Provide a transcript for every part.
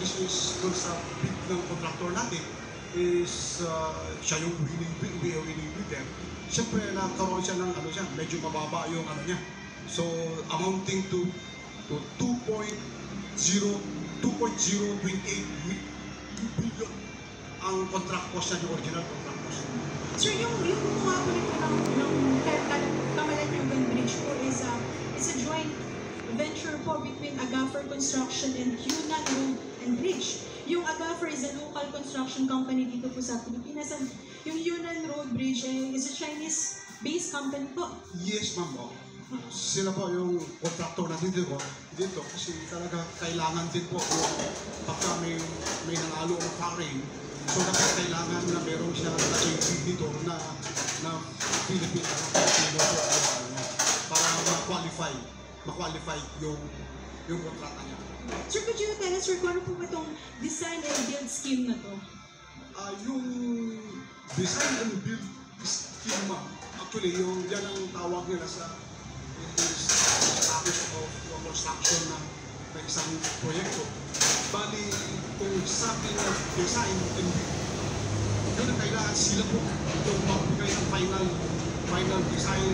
this is dun sa bid ng contractor natin is siya yung winning bidder. Siyempre nagkaroon siya ng medyo mababa yung niya. So amounting to 2.028 billion ang contract cost niya, yung original contract cost. Sir, yung gumawa po nito ng Kamalan-Yugan Bridge po is a joint venture po between Agafor Construction and Yunnan Road and Bridge. Yung Agafor is a local construction company dito po sa Pilipinas. And yung Yunnan Road Bridge is a Chinese-based company po. Yes, ma'am. Sila po yung contractor natin dito kasi talaga kailangan din po pagka may nanalo ng foreign, so dapat kailangan na meron siya na-achieve dito na Philippine para ma-qualify yung kontrata niya. Sir, could you tell us, sir, kung ano po ba itong design and build scheme na to? Yung design and build scheme, actually, yung yan ang tawag nila sa status of construction ng isang proyekto. Bali, kung sabi na design and build, yun ang kailangan sila po yung magbigay ng final design,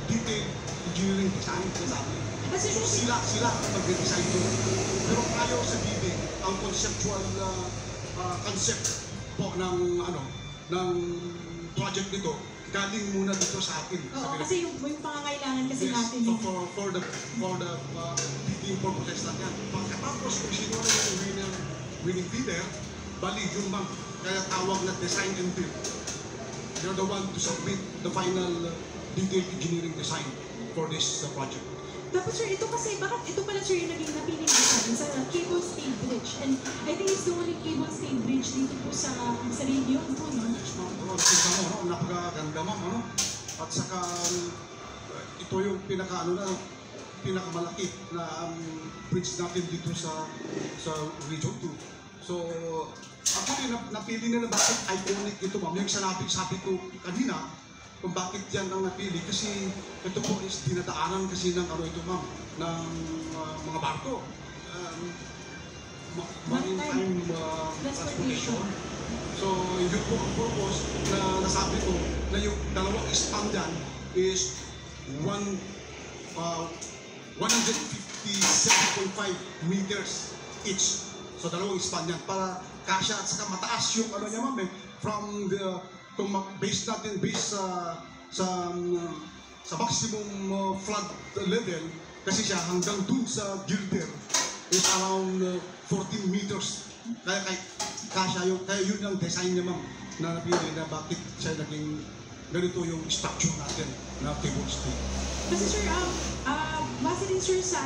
detail engineering design sabi. So sila mag-design doon. Pero tayo sa bidding, ang conceptual concept po ng project nito galing muna dito sa atin. Oo, kasi yung pangangailangan kasi natin. So for the bidding purposes lang yan. Pagkatapos kung sino na yung winning bidder, bali yun ma'am. Kaya tawag na design and build. You're the one to submit the final detailed engineering design for this project. Tapos sir, ito kasi, bakit ito pala sir yung naging napiling design sa cable stayed bridge? And I think it's the only cable stayed bridge dito po sa region po, no? Tingnan mo, napakaganda ma'am, At saka, ito yung pinakamalaki na bridge natin dito sa Region 2. So, actually, napili nila bakit iconic ito ma'am. Yung sabi ko kanina, kung bakit yan ang napili, kasi ito po is dinadaanan kasi ng ito ma'am, ng mga barko. Maritime transportation. So, yun po ang purpose na nasabi ko na yung dalawang span dyan is 157.5 meters each. So, dalawang span yan para kasya at saka mataas yung niya ma'am from the base sa maximum flood level kasi siya hanggang dun sa girder is around 14 meters. Kaya yun ang design niya ma'am na napili na bakit siya naging ganito yung structure natin na cable stay. Kasi sir, base din sir sa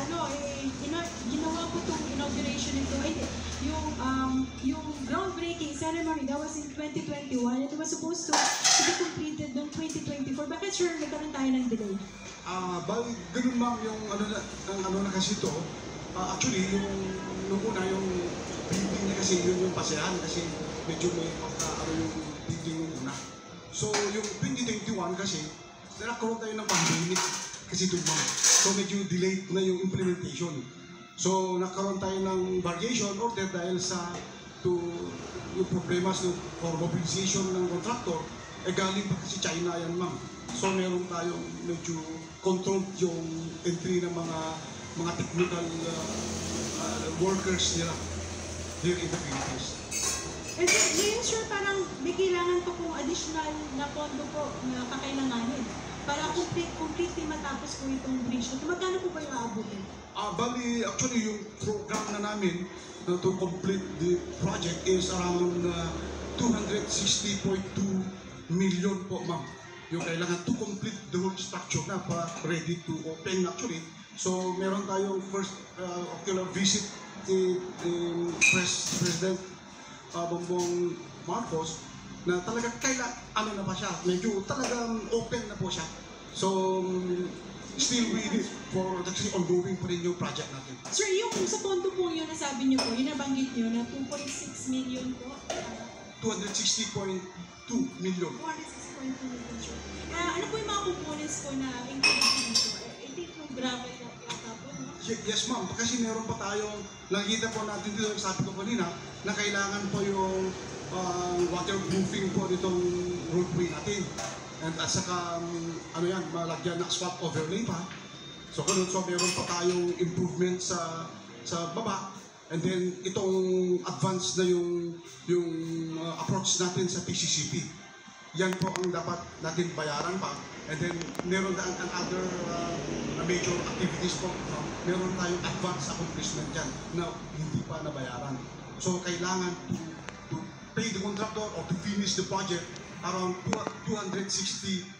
ginawa po itong inauguration nito, yung groundbreaking ceremony, that was in 2021, and it was supposed to be completed noong 2024. Bakit sir, nagkaroon tayo ng delay? Bali, ganun ma'am yung na kasi ito. Actually, nung una yung building niya kasi yun yung pasehan kasi medyo may yung building yung una. So, yung 2021 kasi, nakaroon tayo ng pandemic kasi ito ma'am. So, medyo delayed na yung implementation. So, nakaroon tayo ng variation order dahil yung problema for mobilization ng contractor, galing pa kasi China yan ma'am. So, meron tayong medyo controlled yung entry ng mga technical workers nila here in the Philippines. And then, sir, parang may kailangan pa pong additional na pondo po na kakailanganin para completely matapos po itong bridge. Magkano po ba yung aabutin? Bali, actually, yung program na namin to complete the project is around 260.2 million po, ma'am. Yung kailangan to complete the whole structure na pa ready to open actually. So, meron tayong first ocular visit ni President Bongbong Marcos na talagang na pa siya, medyo talagang open na po siya. So, still waiting for actually ongoing pa rin yung project natin. Sir, yung sa pondo po yun, nasabi niyo po, yun nabanggit niyo na 2.6 million po? 260.2 million. 260.2 million, sir. Ano po yung mga components po na included dito? I think yung gravel na yata po, no? Yes, ma'am. Kasi meron pa tayong, nakita po natin dito, sabi ko kanina, na kailangan po yung waterproofing po nitong roadway natin. And at saka, ano yan, malagyan na asphalt overlay pa. So, ganun, so meron pa tayong improvement sa baba. And then, itong advance na yung approach natin sa PCCP. Yan po ang dapat natin bayaran pa. And then, meron na another major activities po. Meron tayong advance accomplishment dyan na hindi pa nabayaran. So, kailangan to pay the contractor or to finish the project, around 260.2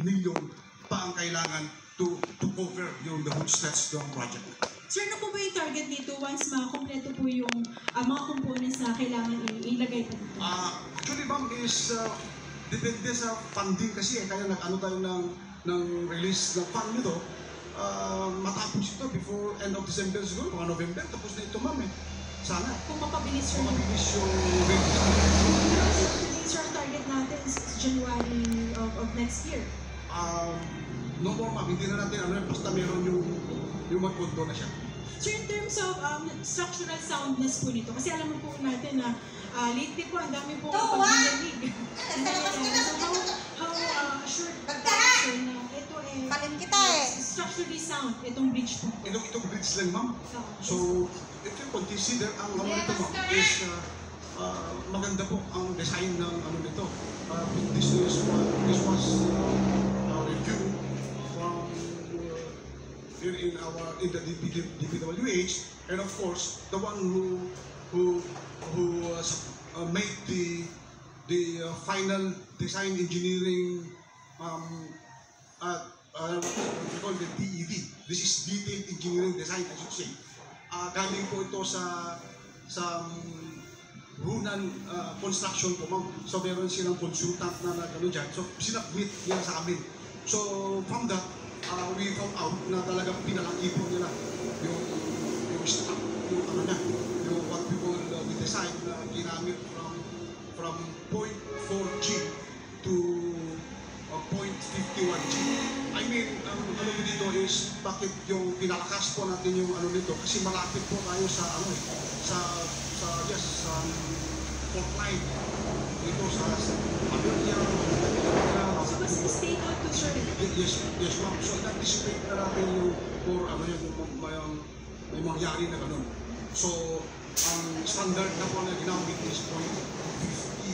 million pa ang kailangan to cover the whole stretch ng project. Sir, ano po ba yung target dito once makakompleto po yung mga components na kailangan ilagay po dito? Actually, ma'am, is depende sa funding kasi kaya nag-ano tayo ng release ng fund nito. Matapos ito before end of December siguro, mga November, tapos na ito, ma'am. Sana. Kung mapabilis, sir. Kung mapabilis yung release. Sir, target natin is January of next year. No more, ma'am. Hindi na natin, basta meron yung magpunto na siya. So in terms of structural soundness po nito, kasi alam mo po natin na lately po ang dami po pag-dinig. So how assured ba tayo na ito structurally sound, itong bridge po? Itong bridge lang, ma'am. So, if you consider ang nito, ma'am, is maganda po ang design ng nito. This was review from in the DPWH, and of course the one who made the final design engineering we call the DED. This is detailed engineering design, I should say. Galing po ito sa Hunan Construction po, ma'am. So meron silang consultant na nagano dyan. So sinubmit yan sa amin. So from that, we found out na talagang pinalaki po nila yung stock, yung what people we design na ginamit from 0.4G to 0.51G. I mean, ang dito is bakit yung pinalakas po natin yung nito kasi malapit po tayo sa port line dito sa Abernia. So mas stay out to sir? Yes, ma'am. So in-anticipate na natin yung mangyari na ganun. So, ang standard na po na ginamit is 0.51G.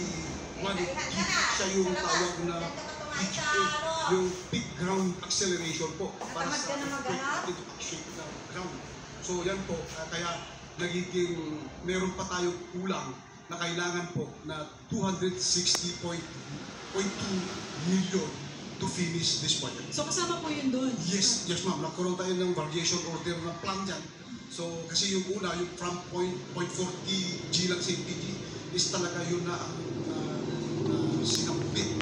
Siya yung tawag na yung peak ground acceleration po para sa shape ng ground. So yan po, kaya nagiging meron pa tayong kulang na kailangan po na 260.2 million to finish this project. So kasama po yun doon? Yes, ma'am. Nagkaroon tayo ng variation order ng plan dyan. So kasi yung una, yung from 0.40G lang sa MPG is talaga yun na ang sinambit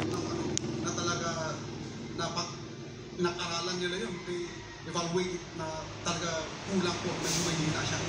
na talaga dapat pinag-aralan nila yun, evaluate na talaga kulang po, medyo mahina siya.